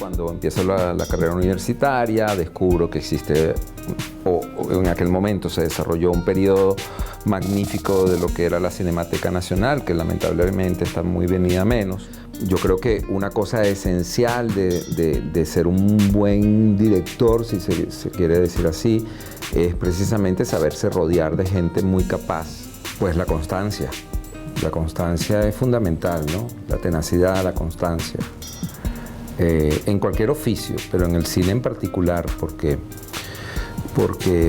Cuando empiezo la carrera universitaria, descubro que existe, o en aquel momento se desarrolló un periodo magnífico de lo que era la Cinemateca Nacional, que lamentablemente está muy venida a menos. Yo creo que una cosa esencial de ser un buen director, si se quiere decir así, es precisamente saberse rodear de gente muy capaz. Pues la constancia. La constancia es fundamental, ¿no? La tenacidad, la constancia. En cualquier oficio, pero en el cine en particular, porque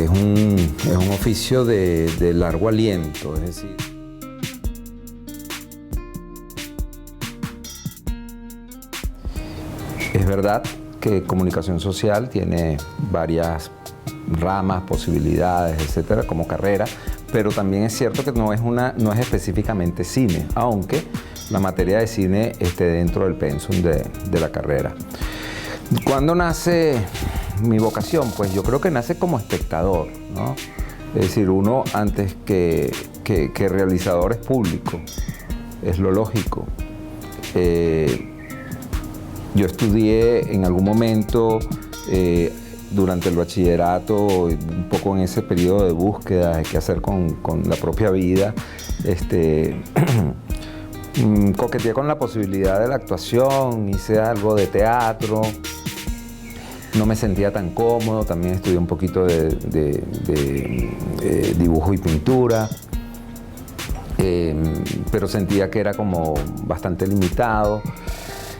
es un oficio de largo aliento, es decir. Es verdad que comunicación social tiene varias ramas, posibilidades, etcétera, como carrera, pero también es cierto que no es específicamente cine, aunque la materia de cine esté dentro del pensum de la carrera. ¿Cuándo nace mi vocación? Pues yo creo que nace como espectador, ¿no? Es decir, uno antes que realizador es público, es lo lógico. Yo estudié en algún momento durante el bachillerato, un poco en ese periodo de búsqueda de qué hacer con la propia vida, coqueteé con la posibilidad de la actuación, hice algo de teatro, no me sentía tan cómodo, también estudié un poquito de dibujo y pintura, pero sentía que era como bastante limitado.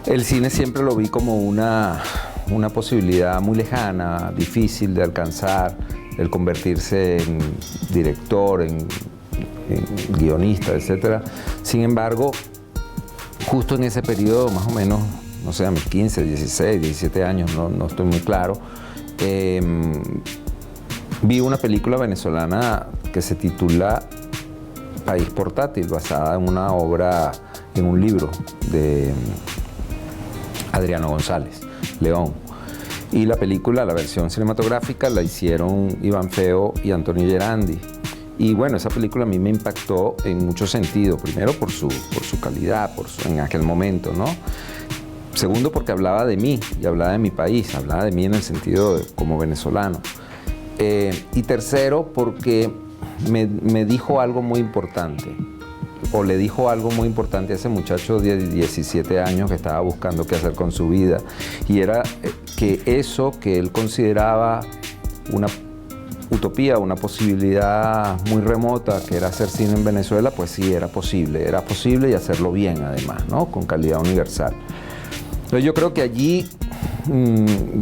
El cine siempre lo vi como una posibilidad muy lejana, difícil de alcanzar, el convertirse en director, en guionista, etc. Sin embargo, justo en ese periodo, más o menos, no sé, a mis 15, 16, 17 años, no estoy muy claro, vi una película venezolana que se titula País Portátil, basada en una obra, en un libro de Adriano González León. Y la película, la versión cinematográfica, la hicieron Iván Feo y Antonio Gerandi. Y bueno, esa película a mí me impactó en muchos sentidos. Primero por su calidad, en aquel momento, ¿no? Segundo porque hablaba de mí y hablaba de mi país, hablaba de mí en el sentido como venezolano. Y tercero porque me dijo algo muy importante. O le dijo algo muy importante a ese muchacho de 17 años que estaba buscando qué hacer con su vida, y era que eso que él consideraba una utopía, una posibilidad muy remota, que era hacer cine en Venezuela, pues sí, era posible y hacerlo bien además, ¿no? Con calidad universal. Entonces yo creo que allí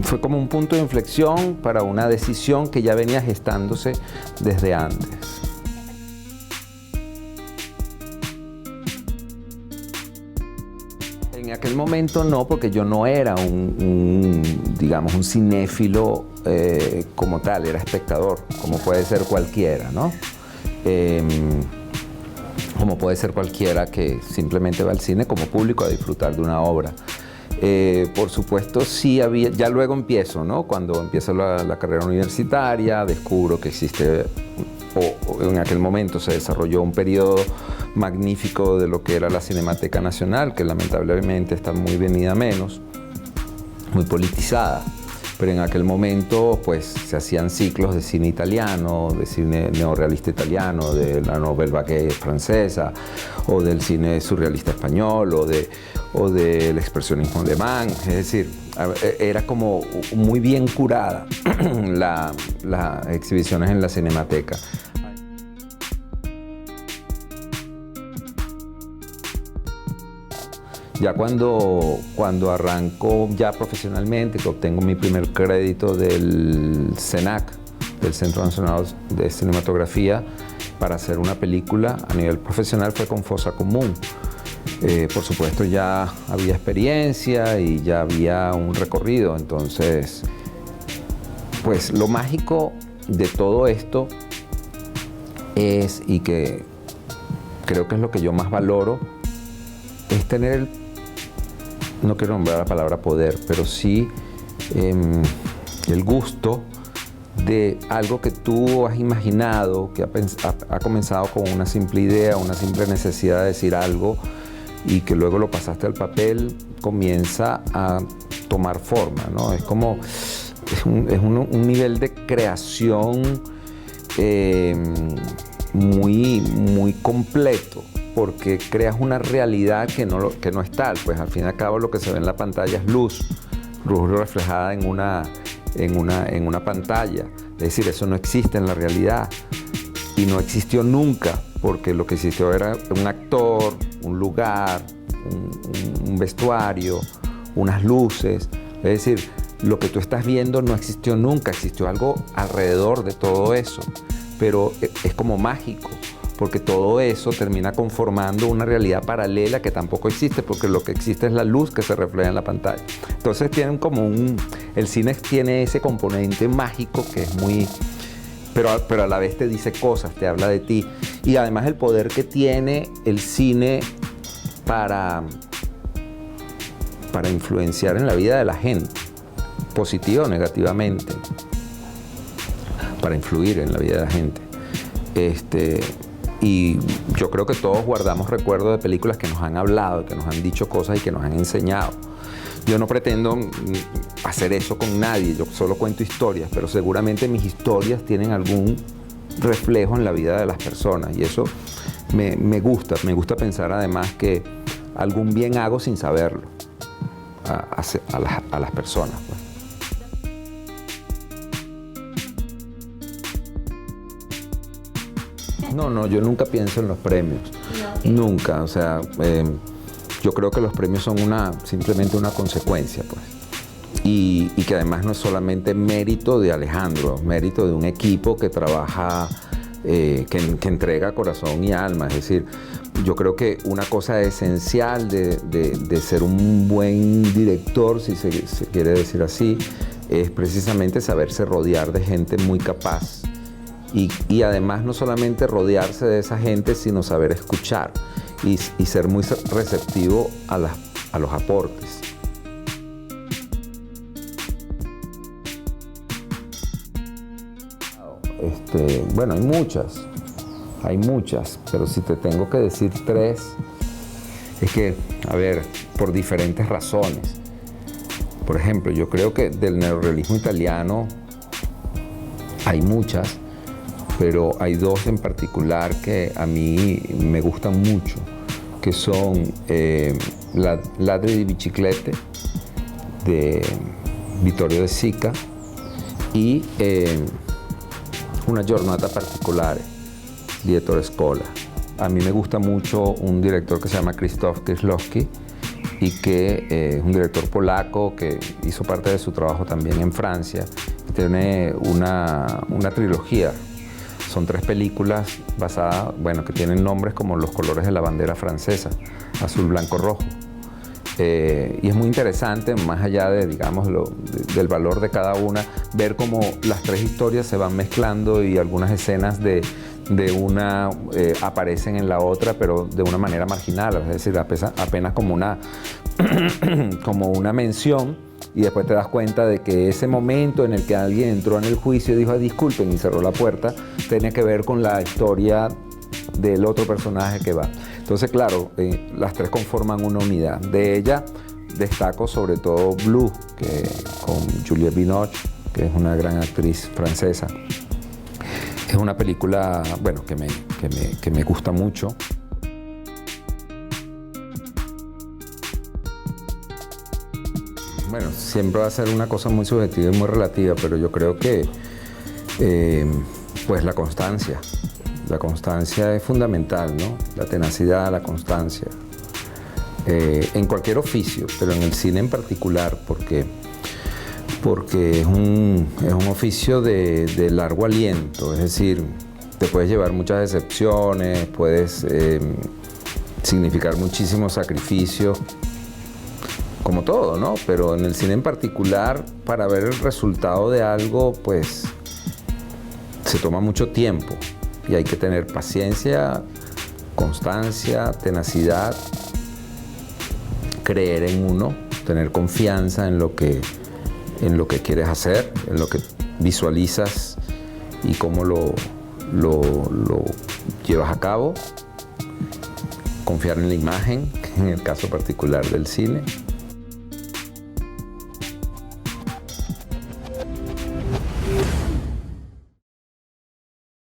fue como un punto de inflexión para una decisión que ya venía gestándose desde antes. En aquel momento no, porque yo no era digamos, un cinéfilo como tal, era espectador, como puede ser cualquiera, ¿no? Como puede ser cualquiera que simplemente va al cine como público a disfrutar de una obra. Por supuesto, sí había, ya luego empiezo, ¿no? Cuando empiezo la carrera universitaria, descubro que existe, o en aquel momento se desarrolló un periodo magnífico de lo que era la Cinemateca Nacional, que lamentablemente está muy venida a menos, muy politizada. Pero en aquel momento pues se hacían ciclos de cine italiano, de cine neorrealista italiano, de la Nouvelle Vague francesa, o del cine surrealista español, o del expresionismo alemán. Es decir, era como muy bien curada las exhibiciones en la Cinemateca. Ya cuando arranco ya profesionalmente, que obtengo mi primer crédito del CENAC, del Centro Nacional de Cinematografía, para hacer una película a nivel profesional, fue con Fosa Común. Por supuesto ya había experiencia y ya había un recorrido, entonces pues lo mágico de todo esto es, y que creo que es lo que yo más valoro, es tener no quiero nombrar la palabra poder, pero sí el gusto de algo que tú has imaginado, que ha comenzado con una simple idea, una simple necesidad de decir algo, y que luego lo pasaste al papel, comienza a tomar forma, ¿no? Es como, un nivel de creación muy completo, porque creas una realidad que no es tal. Pues al fin y al cabo lo que se ve en la pantalla es luz reflejada en una pantalla. Es decir, eso no existe en la realidad y no existió nunca, porque lo que existió era un actor, un lugar, un vestuario, unas luces. Es decir, lo que tú estás viendo no existió nunca, existió algo alrededor de todo eso, pero es como mágico, porque todo eso termina conformando una realidad paralela que tampoco existe, porque lo que existe es la luz que se refleja en la pantalla. Entonces tienen el cine tiene ese componente mágico que es muy, pero a la vez te dice cosas, te habla de ti, y además el poder que tiene el cine para influenciar en la vida de la gente, positiva o negativamente, para influir en la vida de la gente. Y yo creo que todos guardamos recuerdos de películas que nos han hablado, que nos han dicho cosas y que nos han enseñado. Yo no pretendo hacer eso con nadie, yo solo cuento historias, pero seguramente mis historias tienen algún reflejo en la vida de las personas, y eso me gusta pensar además que algún bien hago sin saberlo a las personas, pues. No, yo nunca pienso en los premios. No. Nunca, o sea, yo creo que los premios son simplemente una consecuencia, pues. Y que además no es solamente mérito de Alejandro, es mérito de un equipo que trabaja, que entrega corazón y alma. Es decir, yo creo que una cosa esencial de ser un buen director, si se quiere decir así, es precisamente saberse rodear de gente muy capaz. Y además no solamente rodearse de esa gente, sino saber escuchar y ser muy receptivo a los aportes. Bueno, hay muchas, pero si te tengo que decir 3, es que, a ver, por diferentes razones. Por ejemplo, yo creo que del neorrealismo italiano hay muchas, pero hay 2 en particular que a mí me gustan mucho, que son Ladri di Biciclette, de Vittorio De Sica, y Una giornata particolare, di Ettore Scola. A mí me gusta mucho un director que se llama Krzysztof Kieślowski, y que es un director polaco que hizo parte de su trabajo también en Francia. Tiene una trilogía. Son 3 películas basadas, que tienen nombres como los colores de la bandera francesa, azul, blanco, rojo. Y es muy interesante, más allá de, digamos, del valor de cada una, ver cómo las 3 historias se van mezclando y algunas escenas de una aparecen en la otra, pero de una manera marginal, es decir, apenas como una mención. Y después te das cuenta de que ese momento en el que alguien entró en el juicio y dijo disculpen y cerró la puerta, tenía que ver con la historia del otro personaje que va. Entonces, claro, las 3 conforman una unidad. De ella destaco sobre todo Blue, con Juliette Binoche, que es una gran actriz francesa. Es una película, que me gusta mucho. Bueno, siempre va a ser una cosa muy subjetiva y muy relativa, pero yo creo que pues la constancia es fundamental, ¿no? La tenacidad, la constancia, en cualquier oficio, pero en el cine en particular, porque es un oficio de largo aliento, es decir, te puedes llevar muchas decepciones, puedes significar muchísimos sacrificios, como todo, ¿no? Pero en el cine en particular, para ver el resultado de algo, pues se toma mucho tiempo y hay que tener paciencia, constancia, tenacidad, creer en uno, tener confianza en lo que quieres hacer, en lo que visualizas y cómo lo llevas a cabo, confiar en la imagen, en el caso particular del cine.